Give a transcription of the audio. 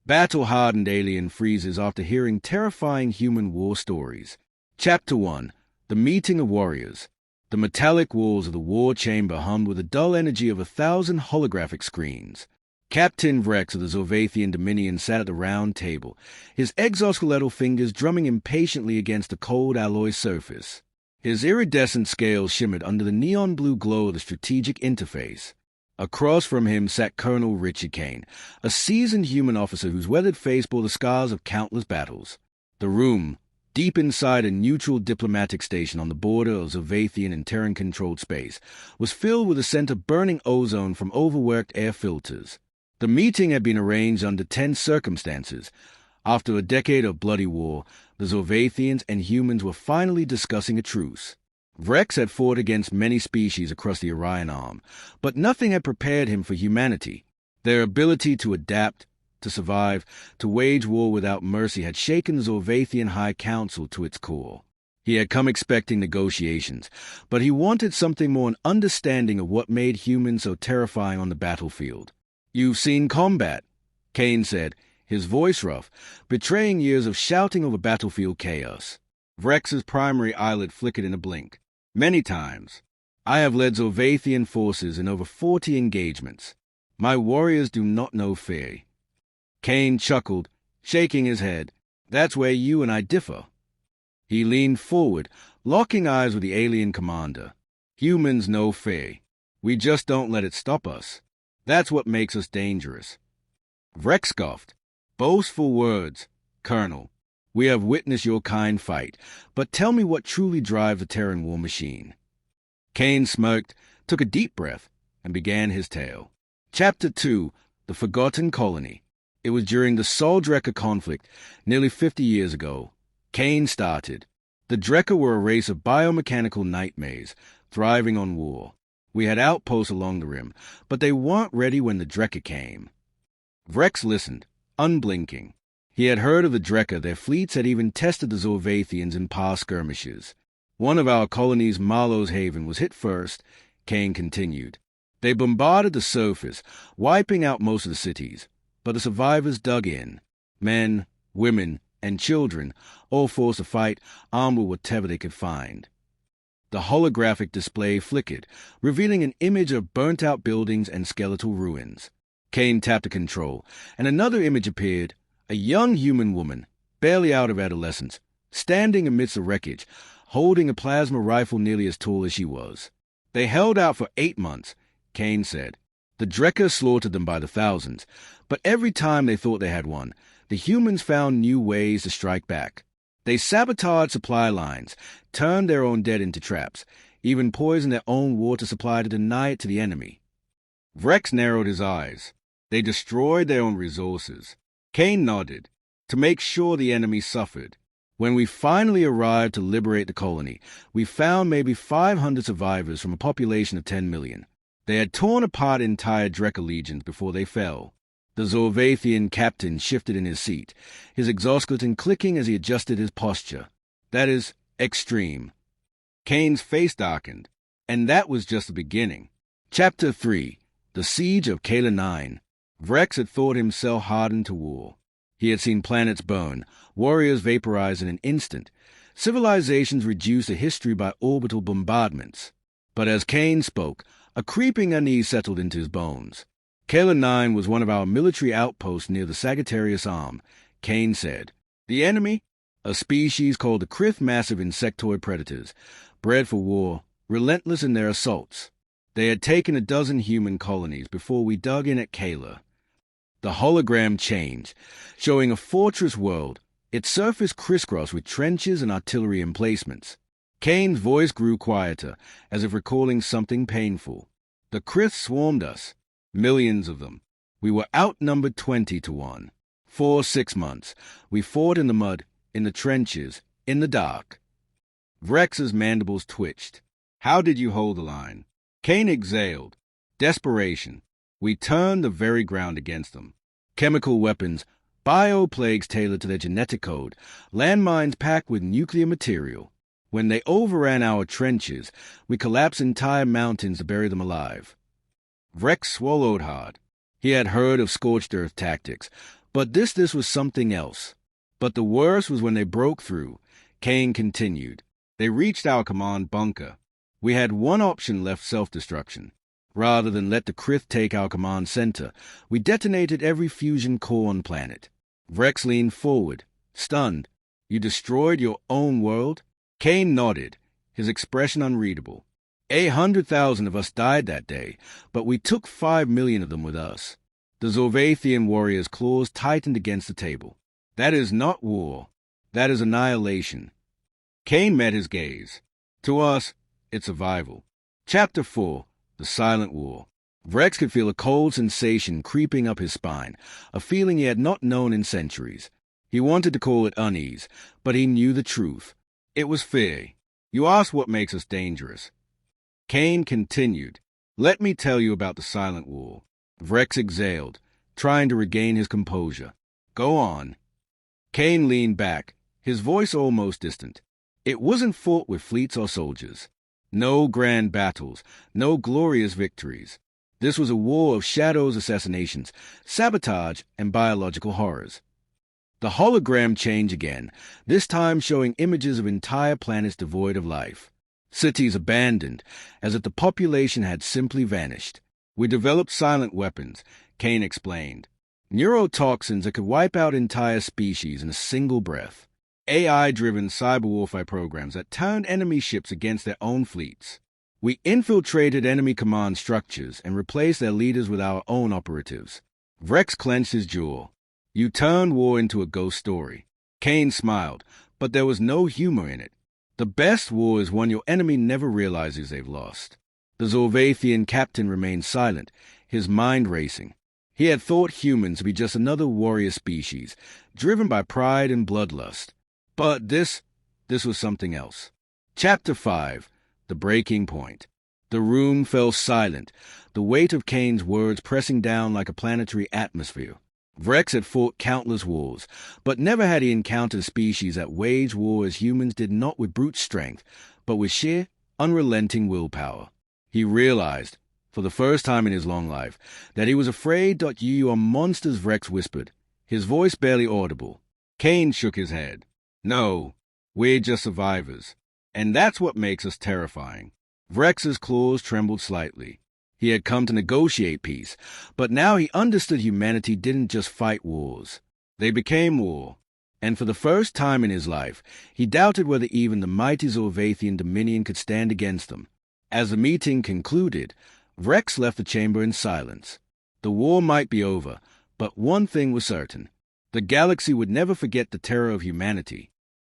Battle-Hardened alien freezes after hearing terrifying human war stories. Chapter 1. The Meeting of Warriors. The metallic walls of the war chamber hummed with the dull energy of 1,000 holographic screens. Captain Vrex of the Zorvathian Dominion sat at the round table, his exoskeletal fingers drumming impatiently against the cold alloy surface. His iridescent scales shimmered under the neon-blue glow of the strategic interface. Across from him sat Colonel Richard Kane, a seasoned human officer whose weathered face bore the scars of countless battles. The room, deep inside a neutral diplomatic station on the border of Zorvathian and Terran-controlled space, was filled with the scent of burning ozone from overworked air filters. The meeting had been arranged under tense circumstances. After a decade of bloody war, the Zorvathians and humans were finally discussing a truce. Vrex had fought against many species across the Orion Arm, but nothing had prepared him for humanity. Their ability to adapt, to survive, to wage war without mercy had shaken the Zorvathian High Council to its core. He had come expecting negotiations, but he wanted something more, an understanding of what made humans so terrifying on the battlefield. "You've seen combat," Kane said, his voice rough, betraying years of shouting over battlefield chaos. Vrex's primary eyelid flickered in a blink. "Many times. I have led Zorvathian forces in over 40 engagements. My warriors do not know fear." Kane chuckled, shaking his head. "That's where you and I differ." He leaned forward, locking eyes with the alien commander. "Humans know fear. We just don't let it stop us. That's what makes us dangerous." Vrex scoffed. "Boastful words, Colonel. We have witnessed your kind fight, but tell me what truly drives the Terran war machine." Kane smirked, took a deep breath, and began his tale. Chapter 2. The Forgotten Colony. It was during the Sol Drekka conflict, nearly 50 years ago. Kane started. The Drekka were a race of biomechanical nightmares, thriving on war. We had outposts along the rim, but they weren't ready when the Drekka came. Vrex listened, unblinking. He had heard of the Drekka. Their fleets had even tested the Zorvathians in past skirmishes. "One of our colonies, Marlowe's Haven, was hit first," Kane continued. "They bombarded the surface, wiping out most of the cities, but the survivors dug in. Men, women, and children, all forced to fight, armed with whatever they could find." The holographic display flickered, revealing an image of burnt-out buildings and skeletal ruins. Kane tapped a control, and another image appeared. A young human woman, barely out of adolescence, standing amidst the wreckage, holding a plasma rifle nearly as tall as she was. "They held out for 8 months, Kane said. "The Drekka slaughtered them by the thousands, but every time they thought they had won, the humans found new ways to strike back. They sabotaged supply lines, turned their own dead into traps, even poisoned their own water supply to deny it to the enemy." Vrex narrowed his eyes. "They destroyed their own resources." Kane nodded. "To make sure the enemy suffered. When we finally arrived to liberate the colony, we found maybe 500 survivors from a population of 10 million. They had torn apart entire Drekka legions before they fell." The Zorvathian captain shifted in his seat, his exoskeleton clicking as he adjusted his posture. "That is extreme." Kane's face darkened. And that was just the beginning. Chapter 3. The Siege of Kala 9. Vrex had thought himself hardened to war. He had seen planets burn, warriors vaporized in an instant, civilizations reduced to history by orbital bombardments. But as Kane spoke, a creeping unease settled into his bones. "Kala 9 was one of our military outposts near the Sagittarius Arm," Kane said. "The enemy? A species called the Krith massive insectoid predators, bred for war, relentless in their assaults. They had taken a dozen human colonies before we dug in at Kala." The hologram changed, showing a fortress world, its surface crisscrossed with trenches and artillery emplacements. Kane's voice grew quieter, as if recalling something painful. "The Krith swarmed us. Millions of them. We were outnumbered 20 to 1. For 6 months, we fought in the mud, in the trenches, in the dark." Vrex's mandibles twitched. "How did you hold the line?" Kane exhaled. "Desperation. We turned the very ground against them. Chemical weapons, bioplagues tailored to their genetic code, landmines packed with nuclear material. When they overran our trenches, we collapsed entire mountains to bury them alive." Vrex swallowed hard. He had heard of scorched earth tactics, But this was something else. But the worst was when they broke through. Kane continued. They reached our command bunker. We had one option left: self-destruction. Rather than let the Krith take our command center, we detonated every fusion core on planet. Rex leaned forward, stunned. You destroyed your own world? Kane nodded, his expression unreadable. 800,000 of us died that day, but we took 5 million of them with us. The Zorvathian warrior's claws tightened against the table. That is not war. That is annihilation. Kane met his gaze. To us, it's survival. Chapter 4. The Silent War. Rex could feel a cold sensation creeping up his spine, a feeling he had not known in centuries. He wanted to call it unease, but he knew the truth. It was fear. You asked what makes us dangerous. Kane continued. Let me tell you about the Silent War. Rex exhaled, trying to regain his composure. Go on. Kane leaned back, his voice almost distant. It wasn't fought with fleets or soldiers. No grand battles, no glorious victories. This was a war of shadows, assassinations, sabotage, and biological horrors. The hologram changed again, this time showing images of entire planets devoid of life. Cities abandoned, as if the population had simply vanished. We developed silent weapons, Kane explained. Neurotoxins that could wipe out entire species in a single breath. AI-driven cyber warfare programs that turned enemy ships against their own fleets. We infiltrated enemy command structures and replaced their leaders with our own operatives. Rex clenched his jaw. You turned war into a ghost story. Kane smiled, but there was no humor in it. The best war is one your enemy never realizes they've lost. The Zorvathian captain remained silent, his mind racing. He had thought humans to be just another warrior species, driven by pride and bloodlust. But this was something else. Chapter 5. The Breaking Point. The room fell silent, the weight of Kane's words pressing down like a planetary atmosphere. Rex had fought countless wars, but never had he encountered a species that waged war as humans did, not with brute strength, but with sheer, unrelenting willpower. He realized, for the first time in his long life, that he was afraid. You are monsters, Rex whispered, his voice barely audible. Kane shook his head. No, we're just survivors. And that's what makes us terrifying. Rex's claws trembled slightly. He had come to negotiate peace, but now he understood humanity didn't just fight wars. They became war. And for the first time in his life, he doubted whether even the mighty Zorvathian Dominion could stand against them. As the meeting concluded, Rex left the chamber in silence. The war might be over, but one thing was certain. The galaxy would never forget the terror of humanity.